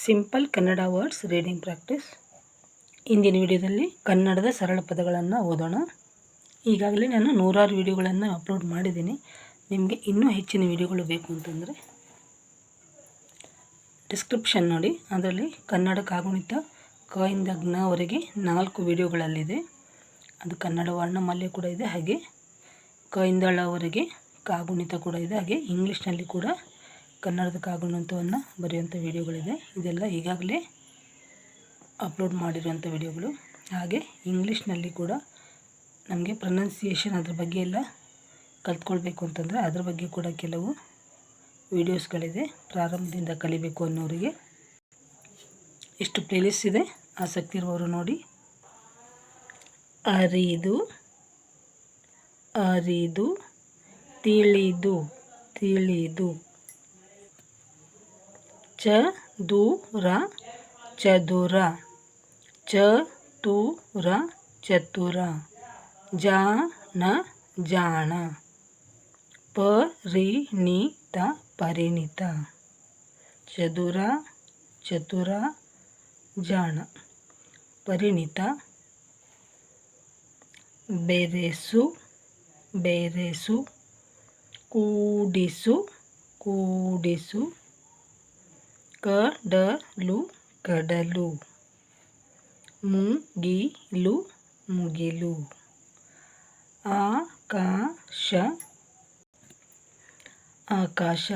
Simple Kannada words reading practice. ಇಂದಿನ ವಿಡಿಯೋದಲ್ಲಿ ಕನ್ನಡದ ಸರಳ ಪದಗಳನ್ನು ಓದೋಣ. ಈಗಾಗಲೇ ನಾನು 100 ವಿಡಿಯೋಗಳನ್ನು ಅಪ್ಲೋಡ್ ಮಾಡಿದ್ದೀನಿ. ನಿಮಗೆ ಇನ್ನೂ ಹೆಚ್ಚಿನ ವಿಡಿಯೋಗಳು ಬೇಕು ಅಂತಂದರೆ ಡಿಸ್ಕ್ರಿಪ್ಷನ್ ನೋಡಿ, ಅದರಲ್ಲಿ ಕನ್ನಡ ಕಾಗುಣಿತ ಕ ಇಂದ ಜ್ಞವರೆಗೆ 4 ವಿಡಿಯೋಗಳಲ್ಲಿದೆ. ಅದು ಕನ್ನಡ ವರ್ಣಮಾಲೆ ಕೂಡ ಇದೆ, ಹಾಗೆ ಕ ಇಂದ ಳವರೆಗೆ ಕಾಗುಣಿತ ಕೂಡ ಇದೆ, ಹಾಗೆ ಇಂಗ್ಲೀಷ್ನಲ್ಲಿ ಕೂಡ ಕನ್ನಡದ ಕಾಗುಣಿತವನ್ನು ಬರೆಯುವಂಥ ವಿಡಿಯೋಗಳಿದೆ. ಇದೆಲ್ಲ ಈಗಾಗಲೇ ಅಪ್ಲೋಡ್ ಮಾಡಿರುವಂಥ ವಿಡಿಯೋಗಳು. ಹಾಗೆ ಇಂಗ್ಲೀಷ್ನಲ್ಲಿ ಕೂಡ ನಮಗೆ ಪ್ರೊನೌನ್ಸಿಯೇಷನ್ ಅದ್ರ ಬಗ್ಗೆ ಎಲ್ಲ ಕಲ್ತ್ಕೊಳ್ಬೇಕು ಅಂತಂದರೆ ಅದ್ರ ಬಗ್ಗೆ ಕೂಡ ಕೆಲವು ವಿಡಿಯೋಸ್ಗಳಿದೆ. ಪ್ರಾರಂಭದಿಂದ ಕಲಿಬೇಕು ಅನ್ನೋರಿಗೆ ಎಷ್ಟು ಪ್ಲೇಲಿಸ್ಟ್ ಇದೆ, ಆಸಕ್ತಿ ಇರುವವರು ನೋಡಿ. ಅರಿದು, ಅರಿದು, ತಿಳಿದು, ತಿಳಿದು. ಚದುರ, ಚದುರ, ಚತುರ, ಚತುರ. ಜಾಣ, ಜಾಣ. ಪರಿಣಿತ, ಪರಿಣಿತ. ಚದುರ, ಚತುರ, ಜಾಣ, ಪರಿಣಿತ. ಬೆರೆಸು, ಬೆರೆಸು. ಕೂಡಿಸು, ಕೂಡಿಸು. ಕಡಲು, ಕಡಲು. ಮುಗಿಲು, ಮುಗಿಲು. ಆಕಾಶ, ಆಕಾಶ.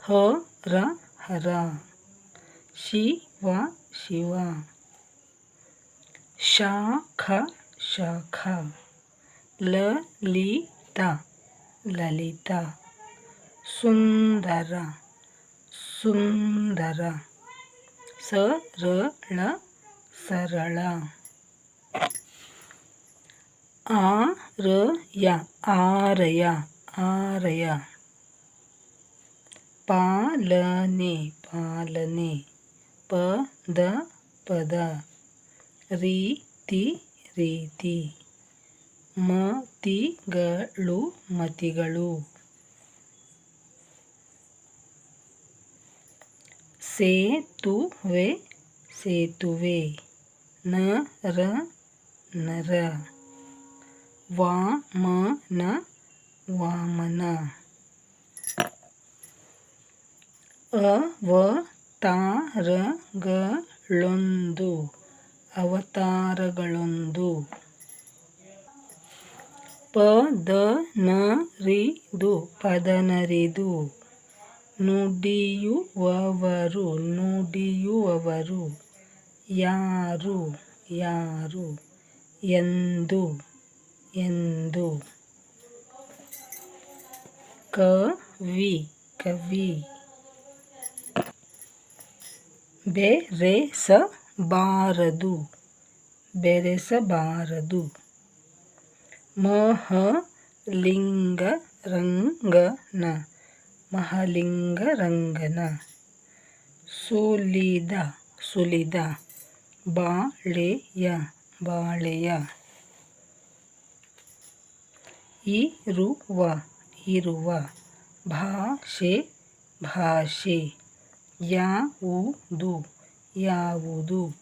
ಹರ, ಹರ. ಶಿವ, ಶಿವ. ಶಾಖ, ಶಾಖ. ಲಲಿತ, ಲಲಿತ. ಸುಂದರ, ಸುಂದರ. ಸರಳ, ಸರಳ. ಆರಯ, ಆರಯ, ಆರಯ. ಪಾಲನೆ, ಪಾಲನೆ. ಪದ, ಪದ. ರೀತಿ, ರೀತಿ. ಮತಿಗಳು, ಮತಿಗಳು. ಸೇತುವೆ, ಸೇತುವೆ. ನರ, ನರ. ವಾಮನ, ವಾಮನ. ಅವತಾರಗಳೊಂದು, ಅವತಾರಗಳೊಂದು. ಪದನರಿದು, ಪದನರಿದು. ನುಡಿಯುವವರು, ನುಡಿಯುವವರು. ಯಾರು, ಯಾರು. ಎಂದು, ಎಂದು. ಕವಿ, ಕವಿ. ಬೆರೆಸಬಾರದು, ಬೆರೆಸಬಾರದು. ಮಹಲಿಂಗ ರಂಗನ, ಮಹಲಿಂಗ ರಂಗನ. ಸುಲಿದ, ಸುಲಿದ. ಬಾಳೆಯ, ಬಾಳೆಯ. ಇರುವ, ಇರುವ. ಭಾಷೆ, ಭಾಷೆ. ಯಾವುದು, ಯಾವುದು.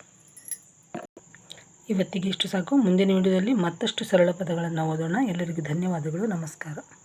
ಇವತ್ತಿಗೆ ಇಷ್ಟು ಸಾಕು. ಮುಂದಿನ ವಿಡಿಯೋದಲ್ಲಿ ಮತ್ತಷ್ಟು ಸರಳ ಪದಗಳನ್ನು ಓದೋಣ. ಎಲ್ಲರಿಗೂ ಧನ್ಯವಾದಗಳು. ನಮಸ್ಕಾರ.